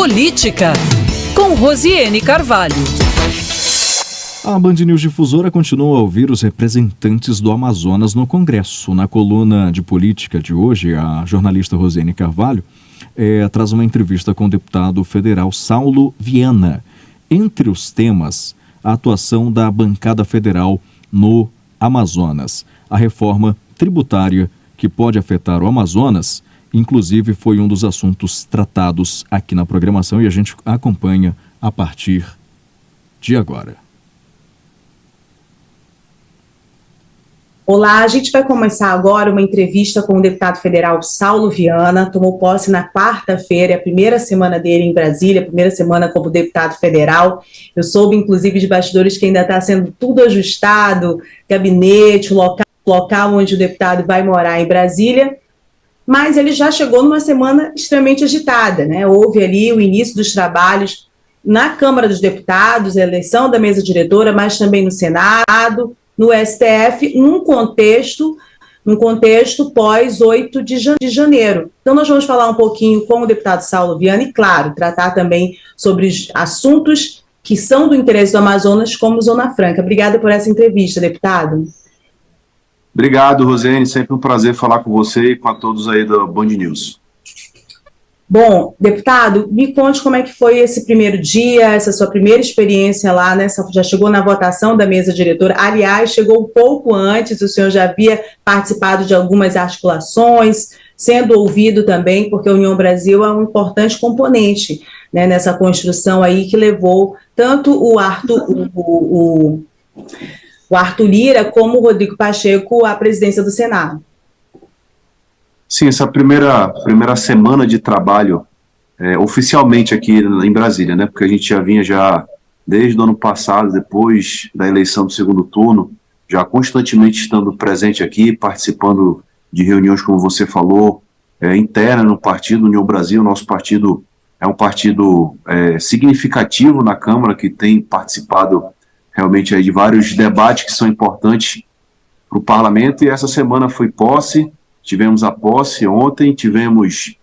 Política, com Rosiane Carvalho. A Band News Difusora continua a ouvir os representantes do Amazonas no Congresso. Na coluna de política de hoje, a jornalista Rosiane Carvalho traz uma entrevista com o deputado federal Saulo Viana. Entre os temas, a atuação da bancada federal no Amazonas, a reforma tributária que pode afetar o Amazonas, inclusive foi um dos assuntos tratados aqui na programação e a gente acompanha a partir de agora. Olá, a gente vai começar agora uma entrevista com o deputado federal Saulo Viana. Tomou posse na quarta-feira, a primeira semana dele em Brasília, a primeira semana como deputado federal. Eu soube, inclusive, de bastidores que ainda está sendo tudo ajustado, gabinete, local onde o deputado vai morar em Brasília, mas ele já chegou numa semana extremamente agitada, né? Houve ali o início dos trabalhos na Câmara dos Deputados, a eleição da mesa diretora, mas também no Senado, no STF, num contexto pós 8 de janeiro. Então nós vamos falar um pouquinho com o deputado Saulo Viana e, claro, tratar também sobre assuntos que são do interesse do Amazonas, como Zona Franca. Obrigada por essa entrevista, deputado. Obrigado, Rosiane. Sempre um prazer falar com você e com todos aí da Band News. Bom, deputado, me conte como é que foi esse primeiro dia, essa sua primeira experiência lá, né? Já chegou na votação da mesa diretora, aliás, chegou um pouco antes, o senhor já havia participado de algumas articulações, sendo ouvido também, porque a União Brasil é um importante componente, né, nessa construção aí que levou tanto o Arthur Lira como o Rodrigo Pacheco à presidência do Senado. Sim, essa primeira semana de trabalho oficialmente aqui em Brasília, né? Porque a gente já vinha desde o ano passado, depois da eleição do segundo turno, já constantemente estando presente aqui, participando de reuniões, como você falou, interna no partido União Brasil. Nosso partido é um partido significativo na Câmara, que tem participado realmente aí de vários debates que são importantes para o parlamento, e essa semana foi posse. Tivemos a posse ontem, tivemos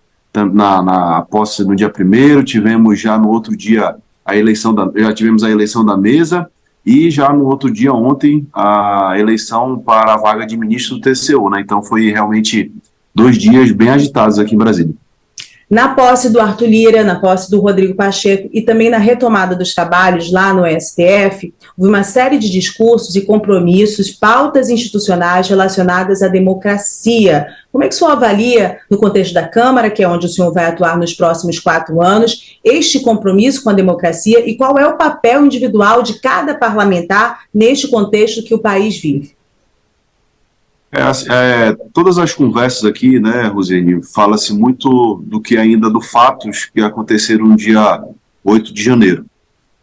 na posse no dia 1º, tivemos já no outro dia já tivemos a eleição da mesa, e já no outro dia ontem a eleição para a vaga de ministro do TCU, né? Então foi realmente 2 dias bem agitados aqui em Brasília. Na posse do Arthur Lira, na posse do Rodrigo Pacheco e também na retomada dos trabalhos lá no STF, houve uma série de discursos e compromissos, pautas institucionais relacionadas à democracia. Como é que o senhor avalia, no contexto da Câmara, que é onde o senhor vai atuar nos próximos 4 anos, este compromisso com a democracia e qual é o papel individual de cada parlamentar neste contexto que o país vive? Todas as conversas aqui, né, Rosiane, fala-se muito dos fatos que aconteceram no dia 8 de janeiro.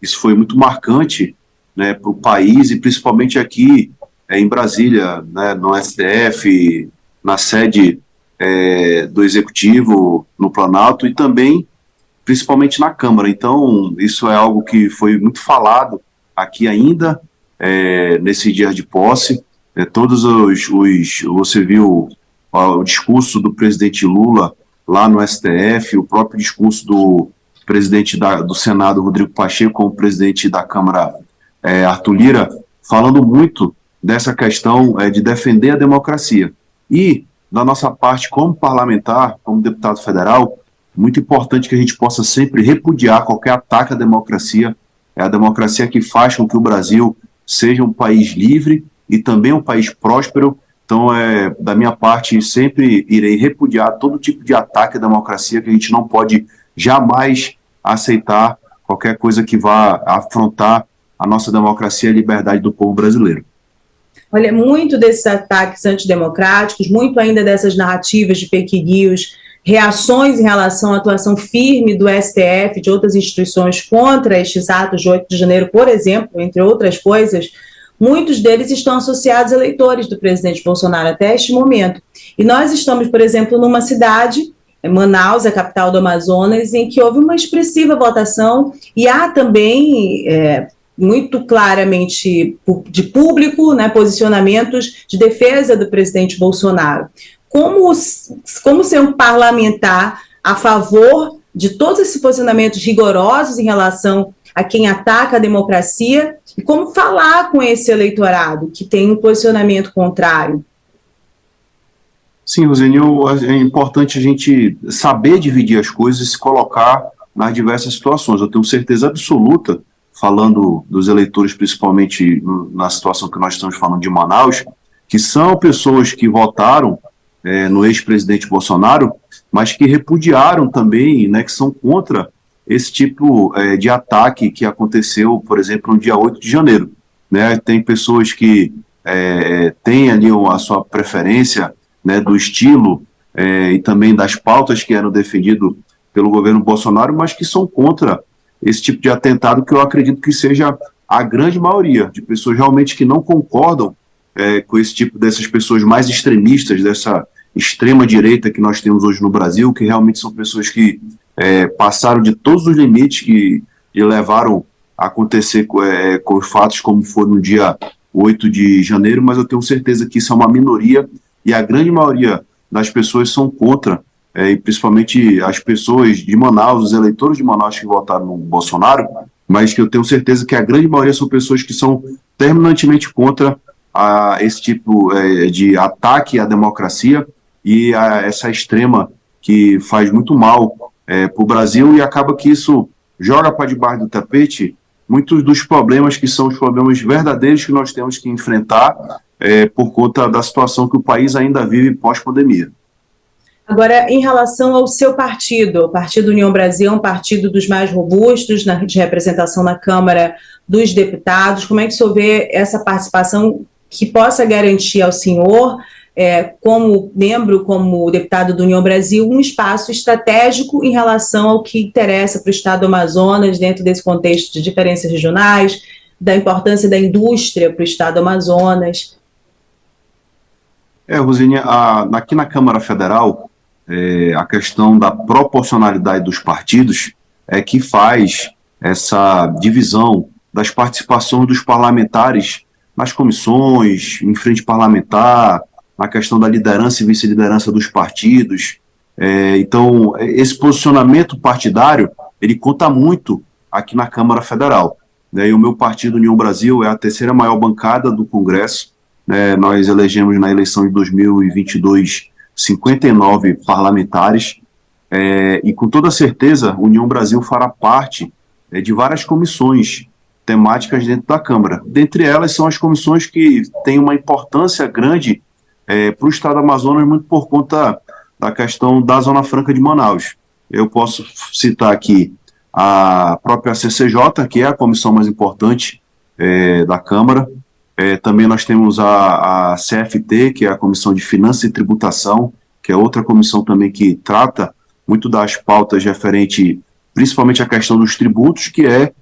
Isso foi muito marcante, né, para o país e principalmente aqui em Brasília, né, no STF, na sede do Executivo, no Planalto e também, principalmente na Câmara. Então, isso é algo que foi muito falado aqui ainda, nesse dia de posse. Você viu o discurso do presidente Lula lá no STF, o próprio discurso do presidente do Senado, Rodrigo Pacheco, com o presidente da Câmara, Arthur Lira, falando muito dessa questão de defender a democracia. E, da nossa parte, como parlamentar, como deputado federal, muito importante que a gente possa sempre repudiar qualquer ataque à democracia. É a democracia que faz com que o Brasil seja um país livre e também um país próspero. Então, da minha parte, sempre irei repudiar todo tipo de ataque à democracia, que a gente não pode jamais aceitar qualquer coisa que vá afrontar a nossa democracia e a liberdade do povo brasileiro. Olha, muito desses ataques antidemocráticos, muito ainda dessas narrativas de fake news, reações em relação à atuação firme do STF, de outras instituições contra estes atos de 8 de janeiro, por exemplo, entre outras coisas, muitos deles estão associados a eleitores do presidente Bolsonaro até este momento. E nós estamos, por exemplo, numa cidade, Manaus, a capital do Amazonas, em que houve uma expressiva votação e há também, muito claramente de público, né, posicionamentos de defesa do presidente Bolsonaro. Como ser um parlamentar a favor de todos esses posicionamentos rigorosos em relação a quem ataca a democracia, e como falar com esse eleitorado que tem um posicionamento contrário? Sim, Rosane, é importante a gente saber dividir as coisas e se colocar nas diversas situações. Eu tenho certeza absoluta, falando dos eleitores, principalmente na situação que nós estamos falando de Manaus, que são pessoas que votaram no ex-presidente Bolsonaro, mas que repudiaram também, né, que são contra esse tipo de ataque que aconteceu, por exemplo, no dia 8 de janeiro. Né? Tem pessoas que têm ali a sua preferência, né, do estilo e também das pautas que eram defendidas pelo governo Bolsonaro, mas que são contra esse tipo de atentado, que eu acredito que seja a grande maioria de pessoas realmente que não concordam com esse tipo dessas pessoas mais extremistas, dessa extrema direita que nós temos hoje no Brasil, que realmente são pessoas que passaram de todos os limites que levaram a acontecer com os fatos como foi no dia 8 de janeiro, mas eu tenho certeza que isso é uma minoria e a grande maioria das pessoas são contra, e principalmente as pessoas de Manaus, os eleitores de Manaus que votaram no Bolsonaro, mas que eu tenho certeza que a grande maioria são pessoas que são terminantemente contra esse tipo de ataque à democracia e a essa extrema que faz muito mal para o Brasil, e acaba que isso joga para debaixo do tapete muitos dos problemas que são os problemas verdadeiros que nós temos que enfrentar por conta da situação que o país ainda vive pós-pandemia. Agora, em relação ao seu partido, o Partido União Brasil é um partido dos mais robustos de representação na Câmara dos Deputados. Como é que o senhor vê essa participação que possa garantir ao senhor, como membro, como deputado do União Brasil, um espaço estratégico em relação ao que interessa para o Estado do Amazonas, dentro desse contexto de diferenças regionais, da importância da indústria para o Estado do Amazonas? Rosine, aqui na Câmara Federal, a questão da proporcionalidade dos partidos é que faz essa divisão das participações dos parlamentares nas comissões, em frente parlamentar, na questão da liderança e vice-liderança dos partidos. Então, esse posicionamento partidário, ele conta muito aqui na Câmara Federal. E o meu partido, União Brasil, é a terceira maior bancada do Congresso. Nós elegemos na eleição de 2022 59 parlamentares, e com toda certeza União Brasil fará parte de várias comissões temáticas dentro da Câmara. Dentre elas são as comissões que têm uma importância grande para o Estado do Amazonas, muito por conta da questão da Zona Franca de Manaus. Eu posso citar aqui a própria CCJ, que é a comissão mais importante da Câmara. Também nós temos a CFT, que é a Comissão de Finanças e Tributação, que é outra comissão também que trata muito das pautas referente principalmente à questão dos tributos, que é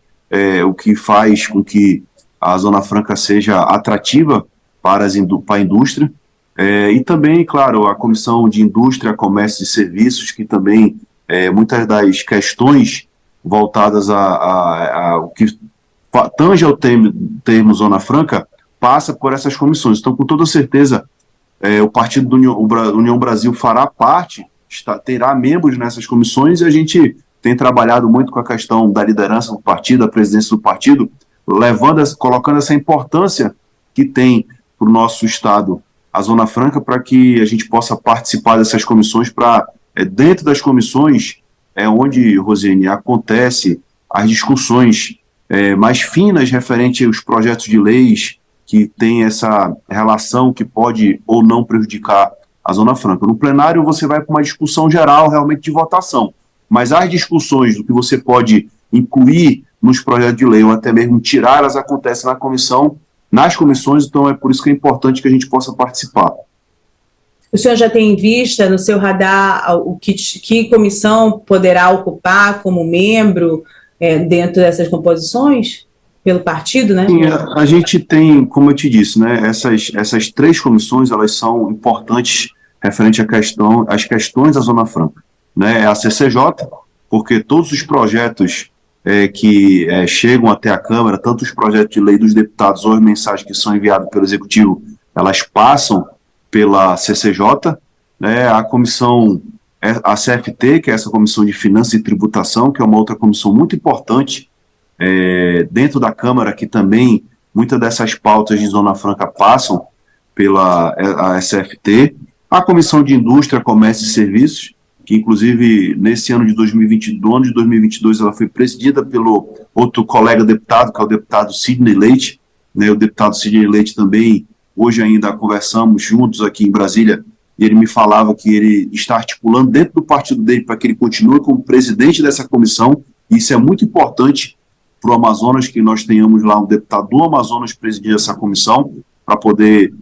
o que faz com que a Zona Franca seja atrativa para a indústria. E também, claro, a Comissão de Indústria, Comércio e Serviços, que também muitas das questões voltadas ao que tange ao termo Zona Franca, passa por essas comissões. Então, com toda certeza, o Partido do União Brasil fará parte, terá membros nessas comissões, e a gente tem trabalhado muito com a questão da liderança do partido, da presidência do partido, colocando essa importância que tem para o nosso Estado a Zona Franca, para que a gente possa participar dessas comissões, dentro das comissões onde, Rosine, acontece as discussões mais finas referente aos projetos de leis que tem essa relação que pode ou não prejudicar a Zona Franca. No plenário você vai para uma discussão geral realmente de votação, mas as discussões do que você pode incluir nos projetos de lei ou até mesmo tirar, elas acontecem nas comissões, então é por isso que é importante que a gente possa participar. O senhor já tem em vista no seu radar que comissão poderá ocupar como membro dentro dessas composições? Pelo partido, né? Sim, a gente tem, como eu te disse, né, essas três comissões, elas são importantes referente às questões da Zona Franca. Né? A CCJ, porque todos os projetos que chegam até a Câmara, tanto os projetos de lei dos deputados ou as mensagens que são enviadas pelo Executivo, elas passam pela CCJ, né? A Comissão a CFT, que é essa Comissão de Finanças e Tributação, que é uma outra comissão muito importante dentro da Câmara, que também muitas dessas pautas de Zona Franca passam pela a CFT, a Comissão de Indústria, Comércio e Serviços, que inclusive nesse ano de 2022 ela foi presidida pelo outro colega deputado, que é o deputado Sidney Leite, né? O deputado Sidney Leite também, hoje ainda conversamos juntos aqui em Brasília, e ele me falava que ele está articulando dentro do partido dele para que ele continue como presidente dessa comissão, e isso é muito importante para o Amazonas, que nós tenhamos lá um deputado do Amazonas presidir essa comissão, para poder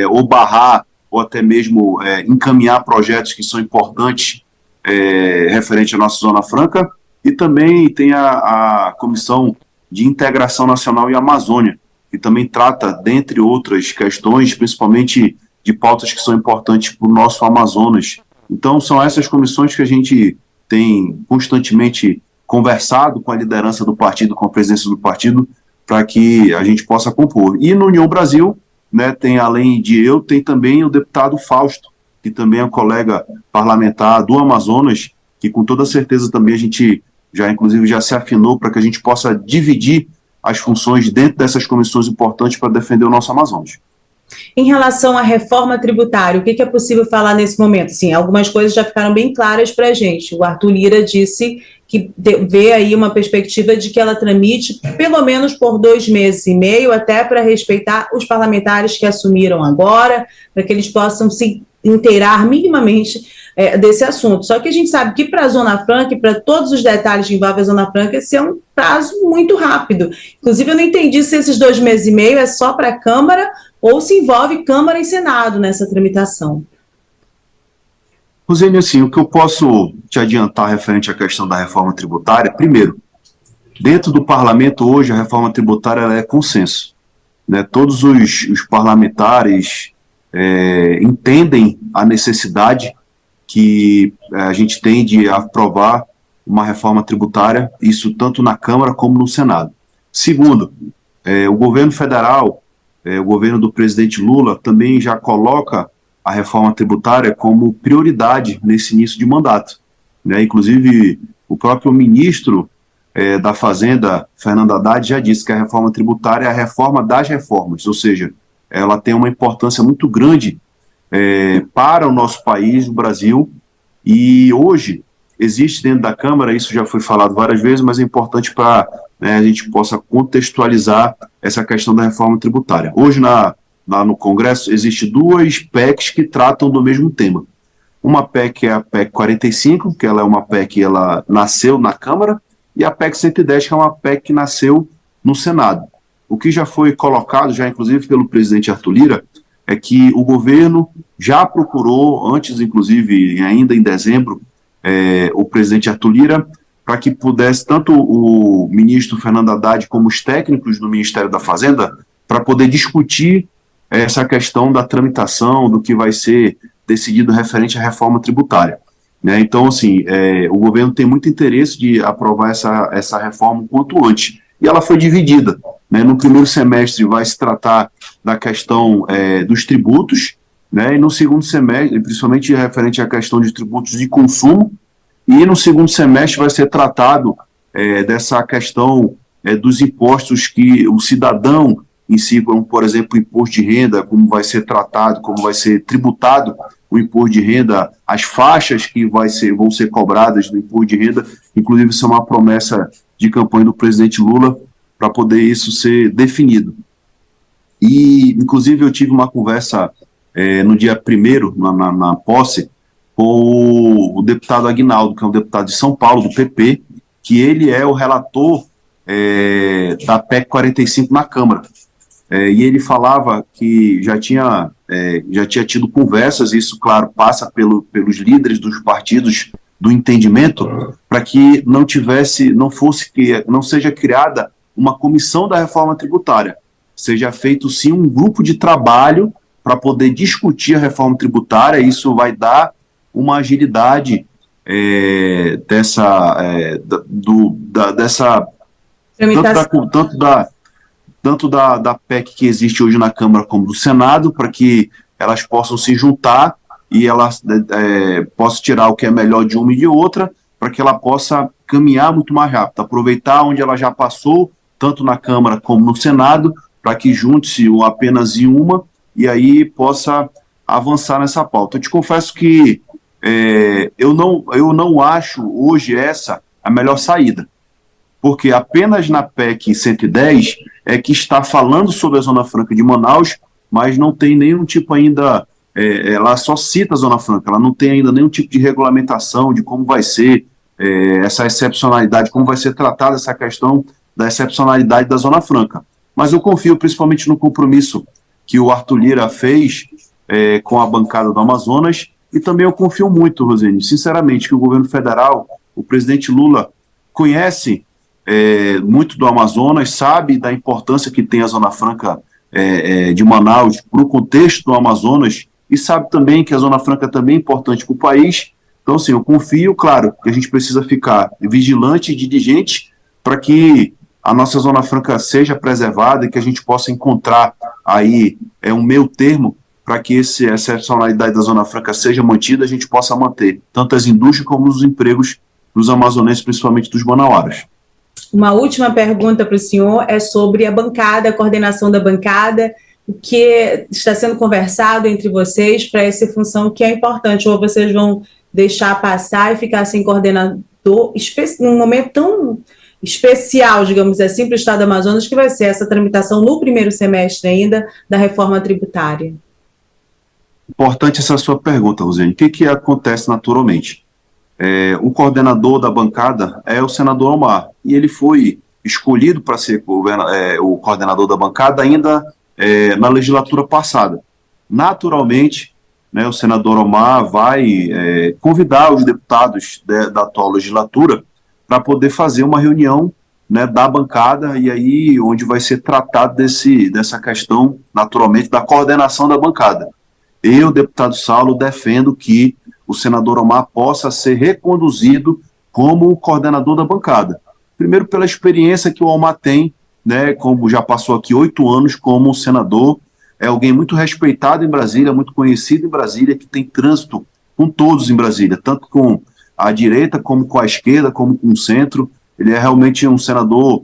ou barrar, ou até mesmo encaminhar projetos que são importantes referente à nossa Zona Franca, e também tem a Comissão de Integração Nacional e Amazônia, que também trata, dentre outras questões, principalmente de pautas que são importantes para o nosso Amazonas. Então, são essas comissões que a gente tem constantemente conversado com a liderança do partido, com a presidência do partido, para que a gente possa compor. E no União Brasil, né, tem, além de eu, tem também o deputado Fausto, que também é um colega parlamentar do Amazonas, que com toda certeza também a gente inclusive já se afinou para que a gente possa dividir as funções dentro dessas comissões importantes para defender o nosso Amazonas. Em relação à reforma tributária, o que é possível falar nesse momento? Sim, algumas coisas já ficaram bem claras para a gente. O Arthur Lira disse que vê aí uma perspectiva de que ela tramite pelo menos por 2 meses e meio, até para respeitar os parlamentares que assumiram agora, para que eles possam se inteirar minimamente desse assunto. Só que a gente sabe que para a Zona Franca e para todos os detalhes que envolvem a Zona Franca, esse é um prazo muito rápido. Inclusive, eu não entendi se esses 2 meses e meio é só para a Câmara ou se envolve Câmara e Senado nessa tramitação. Rosane, assim, o que eu posso te adiantar referente à questão da reforma tributária, primeiro, dentro do parlamento hoje a reforma tributária ela é consenso, né? Todos os parlamentares entendem a necessidade que a gente tem de aprovar uma reforma tributária, isso tanto na Câmara como no Senado. Segundo, o governo federal, o governo do presidente Lula também já coloca a reforma tributária como prioridade nesse início de mandato, né? Inclusive, o próprio ministro da Fazenda, Fernando Haddad, já disse que a reforma tributária é a reforma das reformas, ou seja, ela tem uma importância muito grande para o nosso país, o Brasil, e hoje existe dentro da Câmara, isso já foi falado várias vezes, mas é importante para a gente possa contextualizar essa questão da reforma tributária. Hoje, lá no Congresso, existem 2 PECs que tratam do mesmo tema. Uma PEC é a PEC 45, que ela é uma PEC que ela nasceu na Câmara, e a PEC 110, que é uma PEC que nasceu no Senado. O que já foi colocado, já inclusive pelo presidente Arthur Lira, é que o governo já procurou, antes inclusive, ainda em dezembro, o presidente Arthur Lira, para que pudesse, tanto o ministro Fernando Haddad como os técnicos do Ministério da Fazenda, para poder discutir essa questão da tramitação, do que vai ser decidido referente à reforma tributária, né? Então, assim, o governo tem muito interesse de aprovar essa reforma o quanto antes, e ela foi dividida, né? No primeiro semestre vai se tratar da questão dos tributos, né? E no segundo semestre, principalmente referente à questão de tributos de consumo, e no segundo semestre vai ser tratado dessa questão dos impostos que o cidadão em si, como, por exemplo, o imposto de renda, como vai ser tratado, como vai ser tributado o imposto de renda, as faixas que vão ser cobradas do imposto de renda, inclusive isso é uma promessa de campanha do presidente Lula para poder isso ser definido. E, inclusive, eu tive uma conversa no dia 1º, na posse, com o deputado Aguinaldo, que é um deputado de São Paulo, do PP, que ele é o relator da PEC 45 na Câmara. E ele falava que já tinha tido conversas, isso, claro, passa pelos líderes dos partidos do entendimento, para que não seja criada uma comissão da reforma tributária, seja feito sim um grupo de trabalho para poder discutir a reforma tributária. Isso vai dar uma agilidade tanto da PEC que existe hoje na Câmara como do Senado, para que elas possam se juntar e ela possa tirar o que é melhor de uma e de outra, para que ela possa caminhar muito mais rápido, aproveitar onde ela já passou, tanto na Câmara como no Senado, para que junte-se apenas em uma, e aí possa avançar nessa pauta. Eu te confesso que eu não acho hoje essa a melhor saída, porque apenas na PEC 110 é que está falando sobre a Zona Franca de Manaus, mas não tem nenhum tipo ainda, ela só cita a Zona Franca, ela não tem ainda nenhum tipo de regulamentação de como vai ser essa excepcionalidade, como vai ser tratada essa questão da excepcionalidade da Zona Franca. Mas eu confio principalmente no compromisso que o Arthur Lira fez com a bancada do Amazonas, e também eu confio muito, Rosane, sinceramente, que o governo federal, o presidente Lula, conhece muito do Amazonas, sabe da importância que tem a Zona Franca de Manaus para o contexto do Amazonas, e sabe também que a Zona Franca também é importante para o país. Então, assim, eu confio, claro, que a gente precisa ficar vigilante e diligente para que a nossa Zona Franca seja preservada e que a gente possa encontrar aí um meio termo para que essa excepcionalidade da Zona Franca seja mantida, a gente possa manter tanto as indústrias como os empregos dos amazonenses, principalmente dos manauaras. Uma última pergunta para o senhor é sobre a bancada, a coordenação da bancada, o que está sendo conversado entre vocês para essa função que é importante, ou vocês vão deixar passar e ficar sem coordenador, num momento tão especial, digamos assim, para o Estado do Amazonas, que vai ser essa tramitação no primeiro semestre ainda da reforma tributária? Importante essa sua pergunta, Rosane. O que acontece naturalmente? O coordenador da bancada é o senador Omar, e ele foi escolhido para ser o coordenador da bancada ainda na legislatura passada. Naturalmente, né, o senador Omar vai convidar os deputados da atual legislatura para poder fazer uma reunião, né, da bancada, e aí onde vai ser tratado dessa questão, naturalmente, da coordenação da bancada. Eu, deputado Saulo, defendo que o senador Omar possa ser reconduzido como coordenador da bancada. Primeiro, pela experiência que o Omar tem, né, como já passou aqui 8 anos como senador, é alguém muito respeitado em Brasília, muito conhecido em Brasília, que tem trânsito com todos em Brasília, tanto com a direita, como com a esquerda, como com o centro. Ele é realmente um senador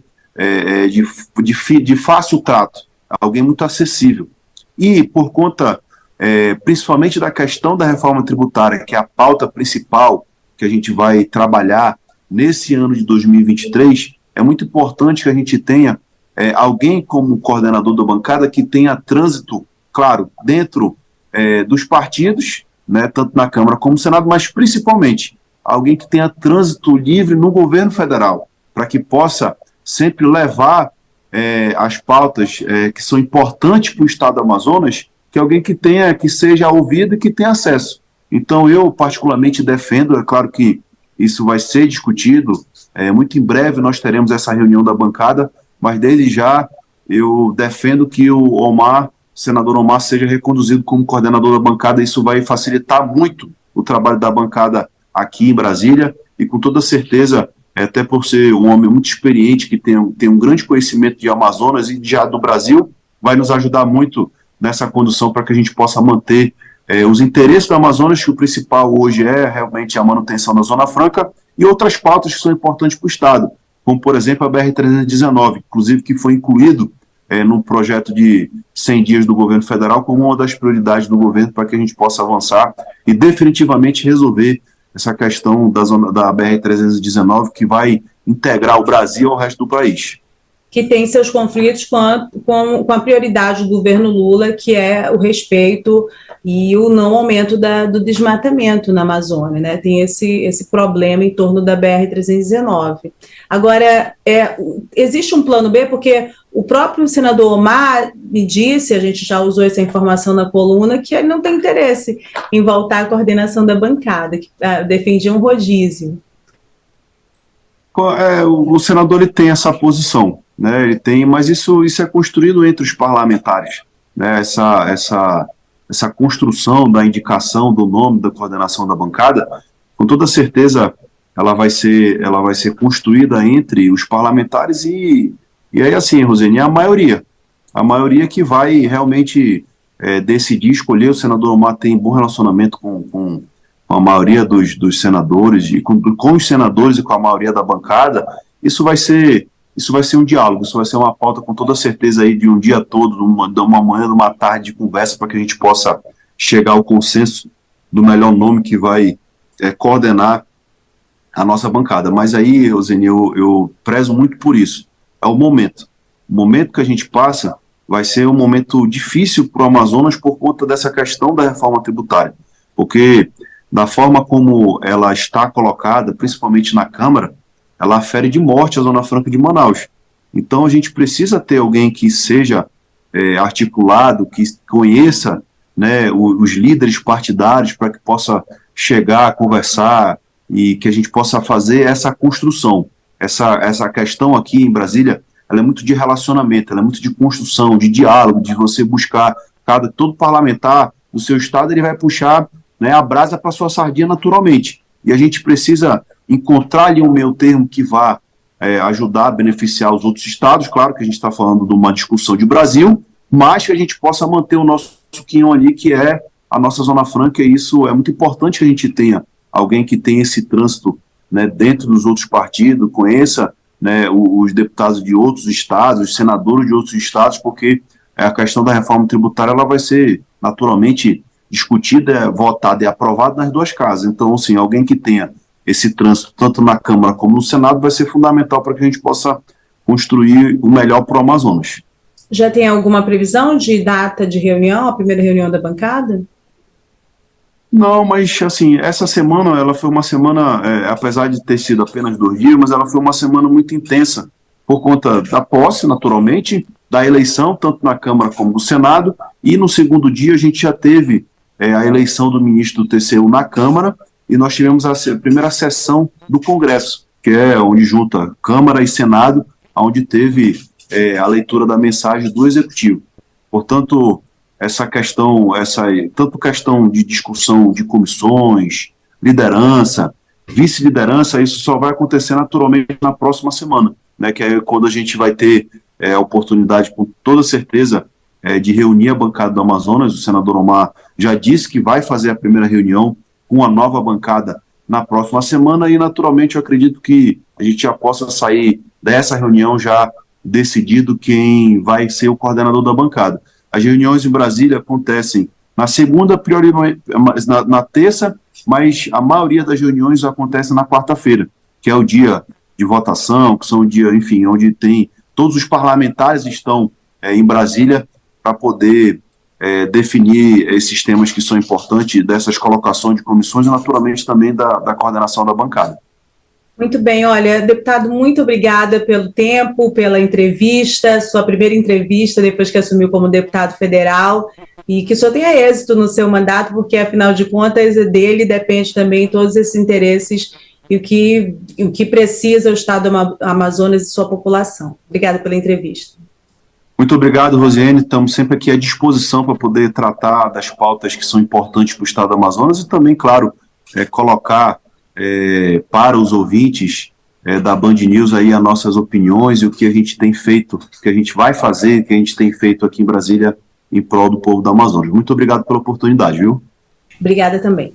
de fácil trato, alguém muito acessível. E por conta principalmente da questão da reforma tributária, que é a pauta principal que a gente vai trabalhar nesse ano de 2023, é muito importante que a gente tenha alguém como coordenador da bancada que tenha trânsito, claro, dentro dos partidos, né, tanto na Câmara como no Senado, mas principalmente alguém que tenha trânsito livre no governo federal, para que possa sempre levar as pautas que são importantes para o Estado do Amazonas, que alguém que seja ouvido e que tenha acesso. Então, eu particularmente defendo, é claro que isso vai ser discutido, muito em breve nós teremos essa reunião da bancada, mas desde já eu defendo que o senador Omar seja reconduzido como coordenador da bancada. Isso vai facilitar muito o trabalho da bancada aqui em Brasília, e com toda certeza, até por ser um homem muito experiente, que tem um grande conhecimento de Amazonas e já do Brasil, vai nos ajudar muito nessa condução para que a gente possa manter os interesses do Amazonas, que o principal hoje é realmente a manutenção da Zona Franca, e outras pautas que são importantes para o Estado, como, por exemplo, a BR-319, inclusive que foi incluído no projeto de 100 dias do governo federal como uma das prioridades do governo para que a gente possa avançar e definitivamente resolver essa questão da BR-319, que vai integrar o Brasil ao resto do país. Que tem seus conflitos com a prioridade do governo Lula, que é o respeito e o não aumento do desmatamento na Amazônia, né? Tem esse problema em torno da BR-319. Agora, existe um plano B, porque o próprio senador Omar me disse, a gente já usou essa informação na coluna, que ele não tem interesse em voltar à coordenação da bancada, que defendia um rodízio. O senador ele tem essa posição, né? Ele tem, mas isso é construído entre os parlamentares, né? Essa construção da indicação do nome da coordenação da bancada, com toda certeza ela vai ser construída entre os parlamentares e aí, assim, Rosane, a maioria que vai realmente decidir, escolher. O senador Omar tem bom relacionamento com a maioria dos senadores, e com os senadores e com a maioria da bancada. Isso vai ser um diálogo, isso vai ser uma pauta com toda certeza aí de um dia todo, de uma manhã, de uma tarde de conversa, para que a gente possa chegar ao consenso do melhor nome que vai coordenar a nossa bancada. Mas aí, Rosene, eu prezo muito por isso. É o momento. O momento que a gente passa vai ser um momento difícil para o Amazonas por conta dessa questão da reforma tributária. Porque, da forma como ela está colocada, principalmente na Câmara, ela afere de morte a Zona Franca de Manaus. Então, a gente precisa ter alguém que seja articulado, que conheça, né, os líderes partidários, para que possa chegar, conversar, e que a gente possa fazer essa construção. Essa questão aqui em Brasília, ela é muito de relacionamento, ela é muito de construção, de diálogo, de você buscar, todo parlamentar do seu estado, ele vai puxar, né, a brasa para sua sardinha naturalmente. E a gente precisa encontrar ali um meio termo que vá ajudar a beneficiar os outros estados. Claro que a gente está falando de uma discussão de Brasil, mas que a gente possa manter o nosso quinhão ali, que é a nossa Zona Franca, e isso é muito importante que a gente tenha alguém que tenha esse trânsito, né, dentro dos outros partidos, conheça, né, os deputados de outros estados, os senadores de outros estados, porque a questão da reforma tributária ela vai ser naturalmente discutida, votada e aprovada nas duas casas. Então, assim, alguém que tenha esse trânsito tanto na Câmara como no Senado vai ser fundamental para que a gente possa construir o melhor para o Amazonas. Já tem alguma previsão de data de reunião, a primeira reunião da bancada? Não, mas assim, essa semana, ela foi uma semana, apesar de ter sido apenas 2 dias, mas ela foi uma semana muito intensa, por conta da posse, naturalmente, da eleição, tanto na Câmara como no Senado, e no segundo dia a gente já teve a eleição do ministro do TCU na Câmara, e nós tivemos a primeira sessão do Congresso, que é onde junta Câmara e Senado, onde teve a leitura da mensagem do Executivo. Portanto, essa questão, tanto questão de discussão de comissões, liderança, vice-liderança, isso só vai acontecer naturalmente na próxima semana, né, que é quando a gente vai ter a oportunidade, com toda certeza, de reunir a bancada do Amazonas. O senador Omar já disse que vai fazer a primeira reunião com a nova bancada na próxima semana, e naturalmente eu acredito que a gente já possa sair dessa reunião já decidido quem vai ser o coordenador da bancada. As reuniões em Brasília acontecem na segunda, na terça, mas a maioria das reuniões acontece na quarta-feira, que é o dia de votação, que são o dia, enfim, onde tem todos os parlamentares estão em Brasília para poder definir esses temas que são importantes, dessas colocações de comissões e naturalmente também da coordenação da bancada. Muito bem, olha, deputado, muito obrigada pelo tempo, pela entrevista, sua primeira entrevista depois que assumiu como deputado federal, e que o senhor tenha êxito no seu mandato, porque afinal de contas dele depende também todos esses interesses e o que precisa o estado do Amazonas e sua população. Obrigada pela entrevista. Muito obrigado, Rosiane, estamos sempre aqui à disposição para poder tratar das pautas que são importantes para o estado do Amazonas e também, claro, colocar para os ouvintes da Band News aí as nossas opiniões e o que a gente tem feito, o que a gente vai fazer, o que a gente tem feito aqui em Brasília em prol do povo do Amazonas. Muito obrigado pela oportunidade, viu? Obrigada também.